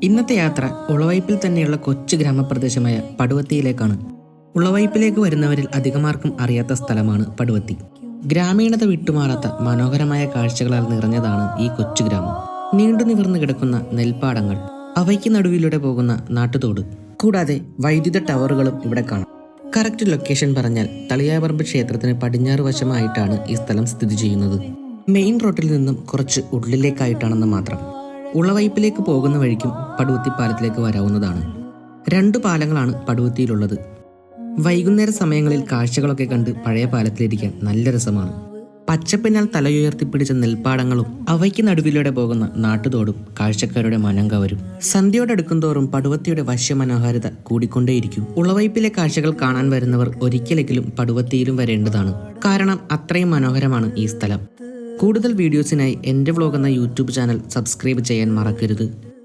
ഇന്നത്തെ യാത്ര ഉളവൈപ്പിൽ തന്നെയുള്ള കൊച്ചു ഗ്രാമപ്രദേശമായ പടുവത്തിയിലേക്കാണ്. ഉളവൈപ്പിലേക്ക് വരുന്നവരിൽ അധികമാർക്കും അറിയാത്ത സ്ഥലമാണ് പടുവത്തി. ഗ്രാമീണത വിട്ടുമാറാത്ത മനോഹരമായ കാഴ്ചകളാൽ നിറഞ്ഞതാണ് ഈ കൊച്ചു ഗ്രാമം. നീണ്ടു നിവർന്നു കിടക്കുന്ന നെൽപ്പാടങ്ങൾ, അവയ്ക്ക് നടുവിലൂടെ പോകുന്ന നാട്ടുതോട്, കൂടാതെ വൈദ്യുത ടവറുകളും ഇവിടെ കാണാം. കറക്റ്റ് ലൊക്കേഷൻ പറഞ്ഞാൽ തളിയാപറമ്പ് ക്ഷേത്രത്തിന് പടിഞ്ഞാറ് വശമായിട്ടാണ് ഈ സ്ഥലം സ്ഥിതി ചെയ്യുന്നത്. മെയിൻ റോഡിൽ നിന്നും കുറച്ച് ഉള്ളിലേക്കായിട്ടാണെന്ന് മാത്രം. ഉളവൈപ്പിലേക്ക് പോകുന്ന വഴിക്കും പടുവത്തി പാലത്തിലേക്ക് വരാവുന്നതാണ്. 2 പാലങ്ങളാണ് പടുവത്തിയിലുള്ളത്. വൈകുന്നേര സമയങ്ങളിൽ കാഴ്ചകളൊക്കെ കണ്ട് പഴയ പാലത്തിലിരിക്കാൻ നല്ല രസമാണ്. പച്ചപ്പിനാൽ തലയുയർത്തിപ്പിടിച്ച നെൽപ്പാടങ്ങളും അവയ്ക്ക് നടുവിലൂടെ പോകുന്ന നാട്ടുതോടും കാഴ്ചക്കാരുടെ മനം കവരും. സന്ധ്യയോടടുക്കും തോറും പടുവത്തിയുടെ വശ്യമനോഹാരിത കൂടിക്കൊണ്ടേയിരിക്കും. ഉളവൈപ്പിലെ കാഴ്ചകൾ കാണാൻ വരുന്നവർ ഒരിക്കലെങ്കിലും പടുവത്തിയിലും വരേണ്ടതാണ്. കാരണം അത്രയും മനോഹരമാണ് ഈ സ്ഥലം. കൂടുതൽ വീഡിയോസിനായി എൻ്റെ വ്ലോഗ് എന്ന യൂട്യൂബ് ചാനൽ സബ്സ്ക്രൈബ് ചെയ്യാൻ മറക്കരുത്.